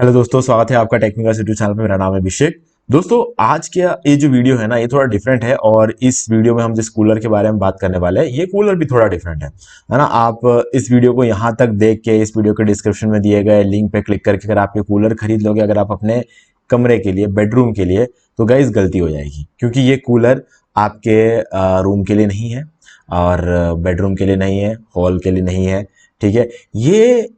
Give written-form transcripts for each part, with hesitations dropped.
Hello दोस्तों, स्वागत है आपका टेक्निकल यूट्यूब चैनल पे। मेरा नाम है अभिषेक। दोस्तों, आज के ये जो वीडियो है ना, ये थोड़ा डिफरेंट है और इस वीडियो में हम जिस कूलर के बारे में बात करने वाले हैं, ये कूलर भी थोड़ा डिफरेंट है ना। आप इस वीडियो को यहाँ तक देख के इस वीडियो के डिस्क्रिप्शन में दिए गए लिंक पे क्लिक करके अगर आप ये कूलर खरीद लोगे, अगर आप अपने कमरे के लिए, बेडरूम के लिए, तो गाइस गलती हो जाएगी, क्योंकि ये कूलर आपके रूम के लिए नहीं है और बेडरूम के लिए नहीं है, हॉल के लिए नहीं है। ठीक है, ये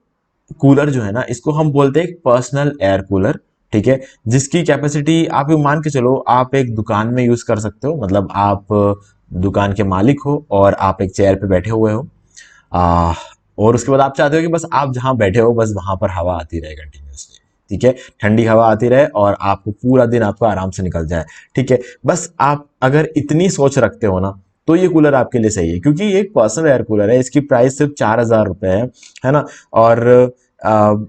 कूलर जो है ना, इसको हम बोलते हैं एक पर्सनल एयर कूलर। ठीक है, जिसकी कैपेसिटी आप ये मान के चलो, आप एक दुकान में यूज कर सकते हो। मतलब आप दुकान के मालिक हो और आप एक चेयर पे बैठे हुए हो, आ, और उसके बाद आप चाहते हो कि बस आप जहां बैठे हो बस वहां पर हवा आती रहे कंटिन्यूसली। ठीक है, ठंडी हवा आती रहे और आपको पूरा दिन आपका आराम से निकल जाए। ठीक है, बस आप अगर इतनी सोच रखते हो ना, तो ये कूलर आपके लिए सही है, क्योंकि ये एक पर्सनल एयर कूलर है। इसकी प्राइस सिर्फ 4,000 रुपये है ना। और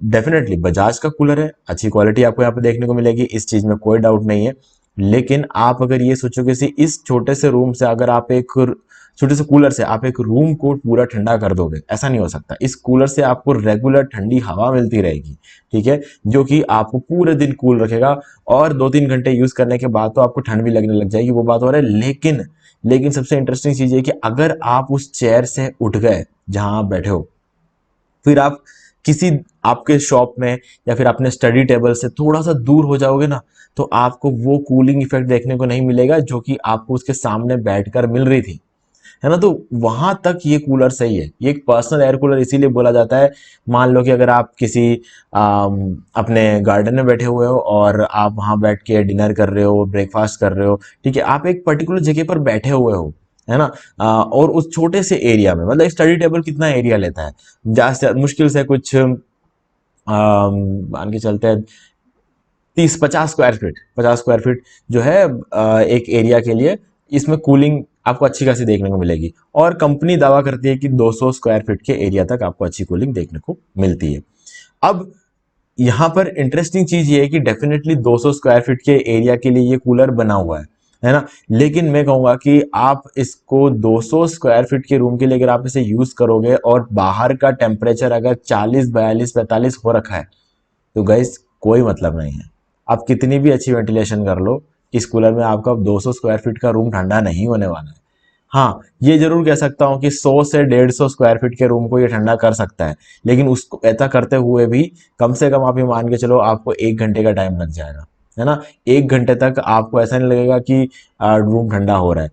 डेफिनेटली बजाज का कूलर है, अच्छी क्वालिटी आपको यहाँ पे देखने को मिलेगी, इस चीज में कोई डाउट नहीं है। लेकिन आप अगर ये सोचो कि इस छोटे से रूम से, अगर आप एक छोटे से कूलर से आप एक रूम को पूरा ठंडा कर दोगे, ऐसा नहीं हो सकता। इस कूलर से आपको रेगुलर ठंडी हवा मिलती रहेगी। ठीक है, जो कि आपको पूरे दिन कूल रखेगा और 2-3 घंटे यूज करने के बाद तो आपको ठंड भी लगने लग जाएगी, वो बात हो रहा है। लेकिन सबसे इंटरेस्टिंग चीज है कि अगर आप उस चेयर से उठ गए जहां आप बैठे हो, फिर आप किसी आपके शॉप में या फिर अपने स्टडी टेबल से थोड़ा सा दूर हो जाओगे ना, तो आपको वो कूलिंग इफेक्ट देखने को नहीं मिलेगा जो कि आपको उसके सामने बैठकर मिल रही थी, है ना। तो वहां तक ये कूलर सही है। ये एक पर्सनल एयर कूलर इसीलिए बोला जाता है। मान लो कि अगर आप किसी अपने गार्डन में बैठे हुए हो और आप वहां बैठ के डिनर कर रहे हो, ब्रेकफास्ट कर रहे हो, ठीक है, आप एक पर्टिकुलर जगह पर बैठे हुए हो, है ना। और उस छोटे से एरिया में, मतलब स्टडी टेबल कितना एरिया लेता है, ज्यादा से मुश्किल से कुछ मान के चलते हैं 30-50 स्क्वायर फीट, 50 स्क्वायर फीट जो है एक एरिया के लिए। इसमें कूलिंग आपको अच्छी खासी देखने को मिलेगी और कंपनी दावा करती है कि 200 स्क्वायर फीट के एरिया तक आपको अच्छी कूलिंग देखने को मिलती है। अब यहाँ पर इंटरेस्टिंग चीज ये है कि डेफिनेटली 200 स्क्वायर फीट के एरिया के लिए ये कूलर बना हुआ है ना। लेकिन मैं कहूंगा कि आप इसको 200 स्क्वायर फीट के रूम के लिए अगर आप इसे यूज करोगे और बाहर का टेम्परेचर अगर 40, 42, 45 हो रखा है, तो गाइस कोई मतलब नहीं है। आप कितनी भी अच्छी वेंटिलेशन कर लो, इस कूलर में आपका 200 स्क्वायर फीट का रूम ठंडा नहीं होने वाला है। हाँ, ये जरूर कह सकता हूँ कि 100 से 150 स्क्वायर फीट के रूम को ये ठंडा कर सकता है, लेकिन उसको ऐसा करते हुए भी कम से कम आप ये मान के चलो आपको 1 घंटे का टाइम लग जाएगा, है ना। 1 घंटे तक आपको ऐसा नहीं लगेगा कि रूम ठंडा हो रहा है।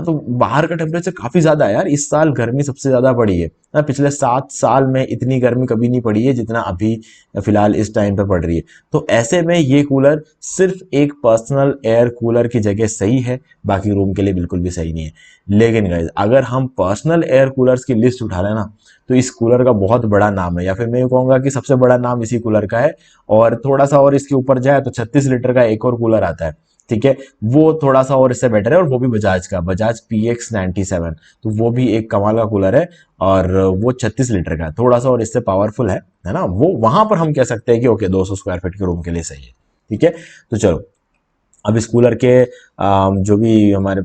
तो बाहर का टेम्परेचर काफी ज्यादा है यार। इस साल गर्मी सबसे ज्यादा पड़ी है ना। पिछले 7 साल में इतनी गर्मी कभी नहीं पड़ी है जितना अभी फिलहाल इस टाइम पे पड़ रही है। तो ऐसे में ये कूलर सिर्फ एक पर्सनल एयर कूलर की जगह सही है, बाकी रूम के लिए बिल्कुल भी सही नहीं है। लेकिन गाइज, अगर हम पर्सनल एयर कूलर्स की लिस्ट उठा लें ना, तो इस कूलर का बहुत बड़ा नाम है, या फिर मैं ये कहूंगा कि सबसे बड़ा नाम इसी कूलर का है। और थोड़ा सा और इसके ऊपर जाए तो 36 लीटर का एक और कूलर आता है। ठीक है, वो थोड़ा सा और इससे बेटर है और वो भी बजाज का, बजाज PX97। तो वो भी एक कमाल का कूलर है और वो 36 लीटर का है, थोड़ा सा और इससे पावरफुल है ना। वो वहां पर हम कह सकते हैं कि ओके, 200 स्क्वायर फीट के रूम के लिए सही है। ठीक है, तो चलो अब इस कूलर के जो भी हमारे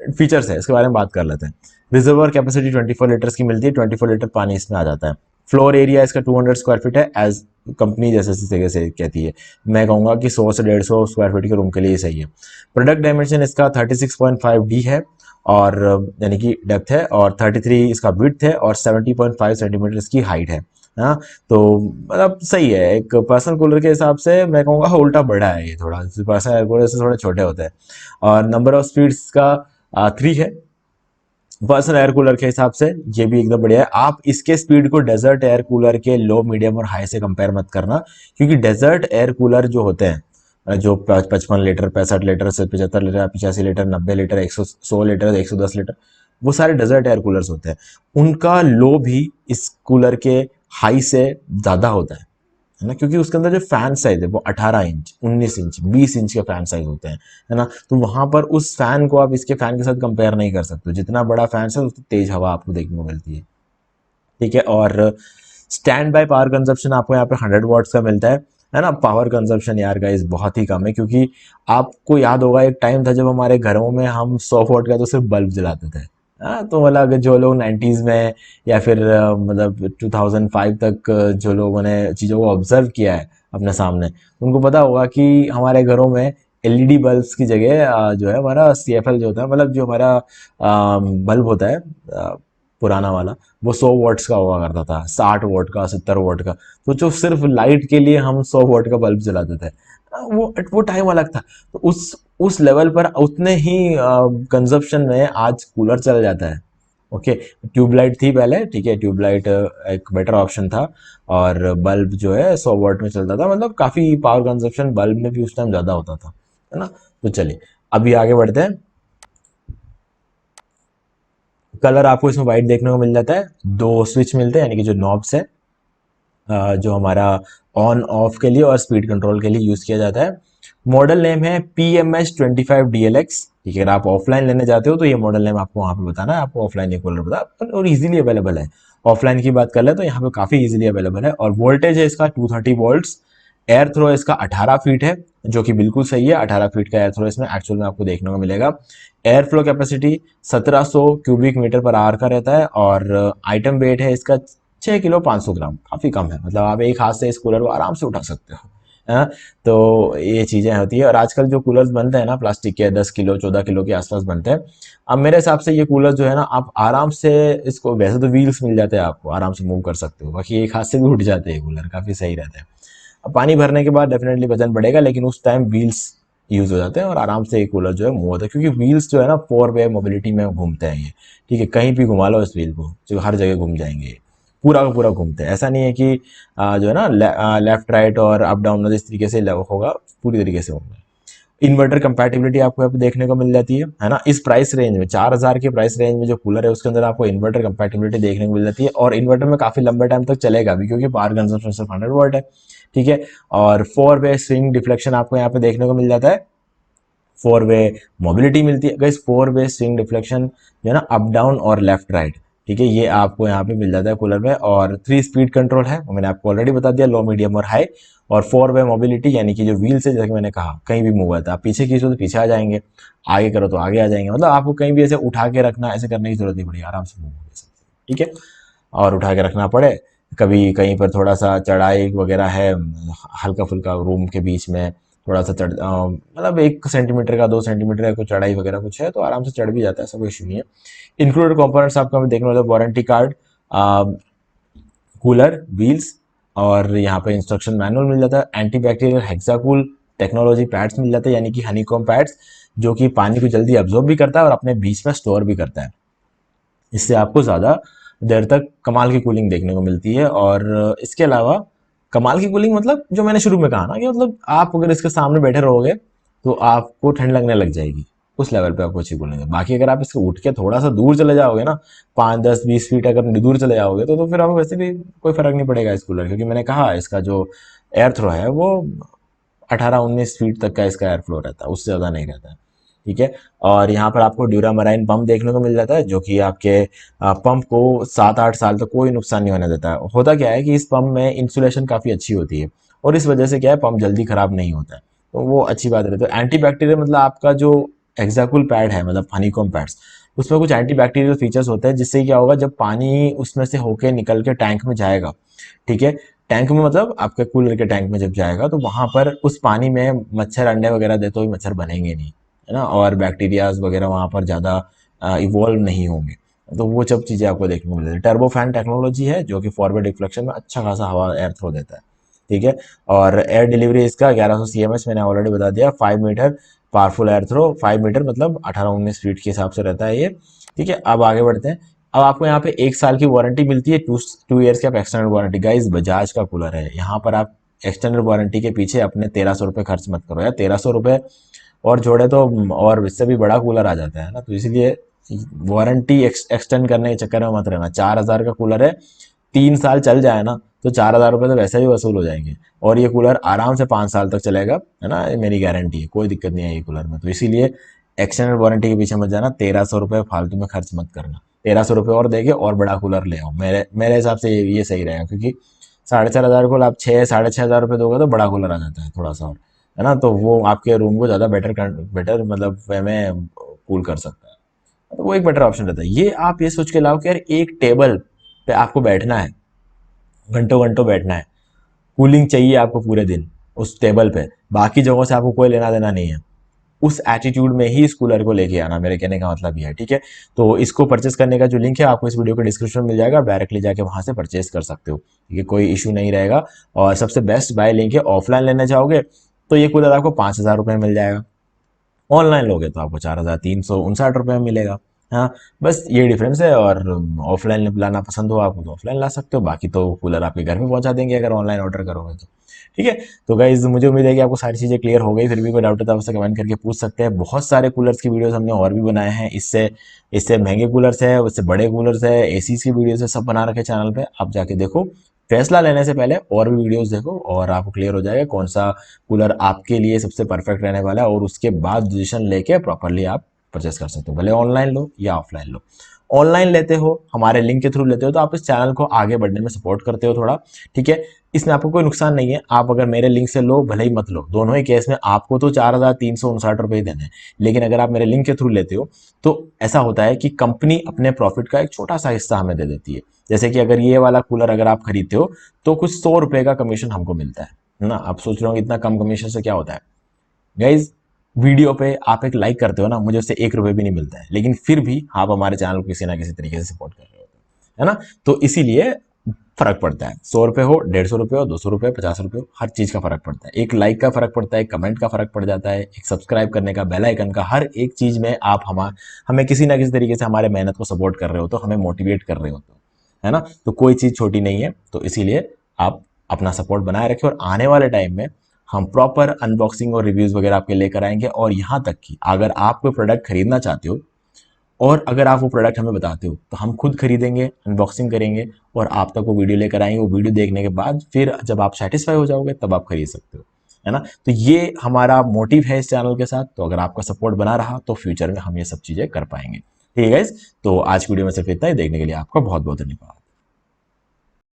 फीचर्स है इसके बारे में बात कर लेते हैं। रिजर्वर कैपेसिटी 24 लीटर्स की मिलती है, 24 लीटर पानी इसमें आ जाता है। फ्लोर एरिया इसका 200 स्क्वायर फीट है, एज कंपनी जैसे जगह से कहती है। मैं कहूंगा कि 100 से 150 स्क्वायर फीट के रूम के लिए सही है। प्रोडक्ट डायमेंशन इसका 36.5D है, और यानी कि डेप्थ है, और 33 इसका विड्थ है, और 70.5 सेंटीमीटर इसकी हाइट है। हाँ, तो मतलब सही है। एक पर्सनल कूलर के हिसाब से मैं कहूँगा उल्टा बड़ा है ये, थोड़ा पर्सनल एयर कूलर से थोड़े छोटे होते हैं। और नंबर ऑफ स्पीड्स का 3 है पर्सनल एयर कूलर के हिसाब से, ये भी एकदम बढ़िया है। आप इसके स्पीड को डेजर्ट एयर कूलर के लो, मीडियम और हाई से कंपेयर मत करना, क्योंकि डेजर्ट एयर कूलर जो होते हैं, जो 55 लीटर, 65 लीटर से 75 litre, 85 litre, 90 litre, 100 litre, 110 litre, वो सारे डेजर्ट एयर कूलर्स होते हैं। उनका लो भी इस कूलर के हाई से ज्यादा होता है ना, क्योंकि उसके अंदर जो फैन साइज है वो 18 इंच, 19 इंच, 20 इंच के फैन साइज होते हैं, है ना। तो वहां पर उस फैन को आप इसके फैन के साथ कंपेयर नहीं कर सकते। जितना बड़ा फैन है उतनी तेज हवा आपको देखने को मिलती है। ठीक है, और स्टैंड बाय पावर कंजप्शन आपको यहाँ पे 100 वॉट्स का मिलता है ना। पावर कंजप्शन यार गाइस बहुत ही कम है, क्योंकि आपको याद होगा एक टाइम था जब हमारे घरों में हम 100 वॉट का तो सिर्फ बल्ब जलाते थे, हाँ, तो मतलब अगर जो लोग 90s में या फिर मतलब 2005 तक जो लोगों ने चीज़ों को ऑब्जर्व किया है अपने सामने, उनको पता होगा कि हमारे घरों में एलईडी बल्ब्स की जगह जो है हमारा सीएफएल जो होता है, मतलब जो हमारा बल्ब होता है पुराना वाला, वो 100 वॉट्स का हुआ करता था, 60 वॉट का, 70 वॉट का। तो जो सिर्फ लाइट के लिए हम 100 वॉट का बल्ब जलाते थे, वो टाइम अलग था। तो उस लेवल पर उतने ही कंजप्शन में आज कूलर चल जाता है। ओके, ट्यूबलाइट थी पहले, ठीक है, ट्यूबलाइट एक बेटर ऑप्शन था। और बल्ब जो है 100 वॉट में चलता था, मतलब काफ़ी पावर कंजप्शन बल्ब में भी उस टाइम ज़्यादा होता था, है ना। तो चलिए अभी आगे बढ़ते हैं। कलर आपको इसमें वाइट देखने को मिल जाता है, दो स्विच मिलते हैं, यानी कि जो नॉब्स है जो हमारा ऑन ऑफ के लिए और स्पीड कंट्रोल के लिए यूज़ किया जाता है। मॉडल नेम है PMH25DLX। ठीक है, अगर आप ऑफलाइन लेने जाते हो तो ये मॉडल नेम आपको वहाँ पे बताना है, आपको ऑफलाइन ये कूलर बता, और इजीली अवेलेबल है। ऑफलाइन की बात कर ले तो यहाँ पे काफ़ी इजीली अवेलेबल है। और वोल्टेज है इसका 230 वोल्ट्स। एयर थ्रो इसका 18 फीट है, जो कि बिल्कुल सही है। 18 फीट का एयर थ्रो इसमें एक्चुअल में आपको देखने को मिलेगा। Air flow capacity 1700 cubic meter per hour का रहता है। और आइटम वेट है इसका 6 किलो 500 ग्राम, काफ़ी कम है, मतलब आप एक हाथ से इस कूलर को आराम से उठा सकते हो, है ना। तो ये चीज़ें होती है। और आजकल जो कूलर्स बनते हैं ना प्लास्टिक के, 10 किलो 14 किलो के आसपास बनते हैं। अब मेरे हिसाब से ये कूलर जो है ना, आप आराम से इसको, वैसे तो व्हील्स मिल जाते हैं आपको, आराम से मूव कर सकते हो, बाकी एक हाथ से भी उठ जाते हैं कूलर, काफ़ी सही रहते हैं। अब पानी भरने के बाद डेफिनेटली वजन बढ़ेगा, लेकिन उस टाइम व्हील्स यूज़ हो जाते हैं और आराम से ये कूलर जो है मूव होता है, क्योंकि व्हील्स जो है ना 4 वे मोबिलिटी में घूमते हैं ये। ठीक है, कहीं भी घुमा लो इस व्हील को, जो हर जगह घूम जाएंगे ये, पूरा का पूरा घूमते हैं। ऐसा नहीं है कि जो है ना लेफ्ट राइट और अप डाउन, मतलब इस तरीके से होगा, पूरी तरीके से होगा। इन्वर्टर कंपैटिबिलिटी आपको यहाँ पे देखने को मिल जाती है ना। इस प्राइस रेंज में, 4000 के प्राइस रेंज में जो कूलर है उसके अंदर आपको इन्वर्टर कंपैटिबिलिटी देखने को मिल जाती है। और इन्वर्टर में काफ़ी लंबे टाइम तक चलेगा भी, क्योंकि पावर कंजप्शन सिर्फ 100 वॉट है। ठीक है, और 4 वे स्विंग डिफ्लेक्शन आपको यहाँ पे देखने को मिल जाता है। 4 वे मोबिलिटी मिलती है गाइस। 4 वे स्विंग डिफ्लेक्शन जो है ना, अप डाउन और लेफ्ट राइट, ठीक है, ये आपको यहाँ पे मिल जाता है कूलर में। और 3 स्पीड कंट्रोल है, वो मैंने आपको ऑलरेडी बता दिया, लो मीडियम और हाई। और 4 वे मोबिलिटी, यानी कि जो व्हील से, जैसे कि मैंने कहा, कहीं भी मूव आता है, आप पीछे खींचो तो पीछे आ जाएंगे, आगे करो तो आगे आ जाएंगे, मतलब आपको कहीं भी ऐसे उठा के रखना, ऐसे करने की जरूरत नहीं पड़ी, आराम से मूव हो सकते हैं। ठीक है, और उठा के रखना पड़े, कभी कहीं पर थोड़ा सा चढ़ाई वगैरह है, हल्का फुल्का रूम के बीच में थोड़ा सा मतलब 1 सेंटीमीटर का 2 सेंटीमीटर का कुछ चढ़ाई वगैरह कुछ है, तो आराम से चढ़ भी जाता है, ऐसा कोई इशू नहीं है। इंक्लूडेड कंपोनेंट्स आपको हमें देखने वाले, वारंटी कार्ड, कूलर, व्हील्स, और यहाँ पे इंस्ट्रक्शन मैनुअल मिल जाता है। एंटी बैक्टीरियल हेक्साकूल टेक्नोलॉजी पैड्स मिल जाते हैं, यानी कि हनीकॉम पैड्स, जो कि पानी को जल्दी अब्जॉर्ब भी करता है और अपने बीच में स्टोर भी करता है। इससे आपको ज़्यादा देर तक कमाल की कूलिंग देखने को मिलती है। और इसके अलावा कमाल की कूलिंग, मतलब जो मैंने शुरू में कहा ना, कि मतलब आप अगर इसके सामने बैठे रहोगे तो आपको ठंड लगने लग जाएगी, उस लेवल पे आपको अच्छी कूलिंग है। बाकी अगर आप इसको उठ के थोड़ा सा दूर चले जाओगे ना, 5 10 20 फीट अगर दूर चले जाओगे तो फिर आपको वैसे भी कोई फर्क नहीं पड़ेगा इस कूलर, क्योंकि मैंने कहा इसका जो एयर थ्रो है वो 18 19 फीट तक का इसका एयर फ्लो रहता है, उससे ज़्यादा नहीं रहता है। ठीक है, और यहाँ पर आपको ड्यूरा मराइन पंप देखने को मिल जाता है, जो कि आपके पंप को 7 8 साल तक कोई नुकसान नहीं होने देता है। होता क्या है कि इस पंप में इंसुलेशन काफ़ी अच्छी होती है, और इस वजह से क्या है, पंप जल्दी खराब नहीं होता है, तो वो अच्छी बात रहती है। एंटी बैक्टीरियल, मतलब आपका जो एक्साकुल पैड है, मतलब हनीकॉम पैड्स, उसमें कुछ एंटी बैक्टीरियल फीचर्स होते हैं, जिससे क्या होगा, जब पानी उसमें से होके निकल के टैंक में जाएगा, ठीक है, टैंक में मतलब आपके कूलर के टैंक में जब जाएगा, तो वहां पर उस पानी में मच्छर अंडे वगैरह देते हुए मच्छर बनेंगे नहीं, है ना, और बैक्टीरियाज वगैरह वहां पर ज़्यादा इवॉल्व नहीं होंगे। तो वो सब चीज़ें आपको देखने को मिलती है। टर्बो फैन टेक्नोलॉजी है, जो कि फॉरवर्ड डिफ्लेक्शन में अच्छा खासा हवा एयर थ्रो देता है। ठीक है, और एयर डिलीवरी इसका 1100 CMS मैंने ऑलरेडी बता दिया। 5 meter powerful air throw, 5 meter मतलब 18 19 फीट के हिसाब से रहता है ये। ठीक है, अब आगे बढ़ते हैं। अब आपको यहाँ पे 1 साल की वारंटी मिलती है, 2 ईयर्स की आप एक्सटर्नल वारंटी। गाइस बजाज का कूलर है, यहाँ पर आप एक्सटर्नल वारंटी के पीछे अपने 1300 रुपये खर्च मत करो यार। 1300 रुपये और जोड़े तो और इससे भी बड़ा कूलर आ जाता है ना, तो इसलिए वारंटी एक्सटेंड करने के चक्कर में मत रहना। 4000 का कूलर है, 3 साल चल जाए ना तो 4000 रुपये तो वैसे भी वसूल हो जाएंगे, और ये कूलर आराम से 5 साल तक चलेगा, है ना, ये मेरी गारंटी है, कोई दिक्कत नहीं है ये कूलर में। तो इसीलिए एक्सटेंडेड वारंटी के पीछे मत जाना, 1300 रुपये फालतू में खर्च मत करना। 1300 रुपये और देके और बड़ा कूलर ले आओ, मेरे मेरे हिसाब से ये सही रहेगा, क्योंकि 4500 को आप 6 साढ़े 6 हज़ार रुपये दोगे तो बड़ा कूलर आ जाता है थोड़ा सा और, है ना, तो वो आपके रूम को ज़्यादा बेटर मतलब वे में कूल कर सकता है। तो वो एक बेटर ऑप्शन रहता है। ये आप ये सोच के लाओ कि यार एक टेबल पे आपको बैठना है, घंटों घंटों बैठना है, कूलिंग चाहिए आपको पूरे दिन उस टेबल पे, बाकी जगहों से आपको कोई लेना देना नहीं है, उस एटीट्यूड में ही इस कूलर को लेके आना, मेरे कहने का मतलब ये है, ठीक है। तो इसको परचेस करने का जो लिंक है आपको इस वीडियो के डिस्क्रिप्शन में मिल जाएगा, आप डायरेक्टली जाके वहां से परचेस कर सकते हो, ठीक है, कोई इशू नहीं रहेगा। और सबसे बेस्ट बाय लिंक है, ऑफलाइन लेना चाहोगे तो ये कूलर आपको 5,000 रुपये में मिल जाएगा, ऑनलाइन लोगे तो आपको 4,359 रुपये में मिलेगा। हाँ, बस ये डिफरेंस है। और ऑफलाइन लाना पसंद हो आपको तो ऑफलाइन ला सकते हो, बाकी तो कूलर आपके घर में पहुंचा देंगे अगर ऑनलाइन ऑर्डर करोगे तो, ठीक है। तो गाइज मुझे उम्मीद है कि आपको सारी चीज़ें क्लियर हो गई, फिर भी कोई डाउट है तो आपसे कमेंट करके पूछ सकते हैं। बहुत सारे कूलर्स की वीडियोस हमने और भी बनाए हैं, इससे इससे महंगे कूलर्स है, उससे बड़े कूलर्स है, एसीज की वीडियोस है, सब बना रखे चैनल पे, आप जाके देखो। फैसला लेने से पहले और भी वीडियोस देखो और आपको क्लियर हो जाएगा कौन सा कूलर आपके लिए सबसे परफेक्ट रहने वाला है, और उसके बाद डिसीजन लेके प्रॉपरली आप परचेस कर सकते हो, भले ऑनलाइन लो या ऑफलाइन लो। ऑनलाइन लेते हो, हमारे लिंक के थ्रू लेते हो, तो आप इस चैनल को आगे बढ़ने में सपोर्ट करते हो थोड़ा, ठीक है। इसमें आपको कोई नुकसान नहीं है, आप अगर मेरे लिंक से लो भले ही मत लो, दोनों ही केस में आपको तो 4,359 रुपये ही देने हैं। लेकिन अगर आप मेरे लिंक के थ्रू लेते हो तो ऐसा होता है कि कंपनी अपने प्रॉफिट का एक छोटा सा हिस्सा हमें दे देती है। जैसे कि अगर ये वाला कूलर अगर आप खरीदते हो तो कुछ 100 रुपए का कमीशन हमको मिलता है ना। आप सोच रहे हो इतना कम कमीशन से क्या होता है। गाइज, वीडियो पे आप एक लाइक करते हो ना, मुझे उससे 1 रुपए भी नहीं मिलता है, लेकिन फिर भी आप हमारे चैनल को किसी ना किसी तरीके से सपोर्ट कर रहे होते हो, है ना। तो इसीलिए फर्क पड़ता है, 100 रुपए हो, 150 रुपए हो, 200 रुपए, 50 रुपए हो, हर चीज का फर्क पड़ता है। एक लाइक का फर्क पड़ता है, एक कमेंट का फर्क पड़ जाता है, एक सब्सक्राइब करने का, बेल आइकन का, हर एक चीज में आप हमें किसी ना किसी तरीके से हमारे मेहनत को सपोर्ट कर रहे हो, तो हमें मोटिवेट कर रहे हो, तो है ना। तो कोई चीज छोटी नहीं है, तो इसीलिए आप अपना सपोर्ट बनाए रखें, और आने वाले टाइम में हम प्रॉपर अनबॉक्सिंग और रिव्यूज वगैरह आपके लेकर आएंगे। और यहाँ तक कि अगर आप कोई प्रोडक्ट खरीदना चाहते हो और अगर आप वो प्रोडक्ट हमें बताते हो तो हम खुद खरीदेंगे, अनबॉक्सिंग करेंगे और आप तक वो वीडियो लेकर आएंगे। वो वीडियो देखने के बाद फिर जब आप सेटिस्फाई हो जाओगे तब आप खरीद सकते हो, है ना। तो ये हमारा मोटिव है इस चैनल के साथ। तो अगर आपका सपोर्ट बना रहा तो फ्यूचर में हम ये सब चीज़ें कर पाएंगे, ठीक है गाइस। तो आज की वीडियो में सिर्फ इतना ही, देखने के लिए आपका बहुत बहुत धन्यवाद।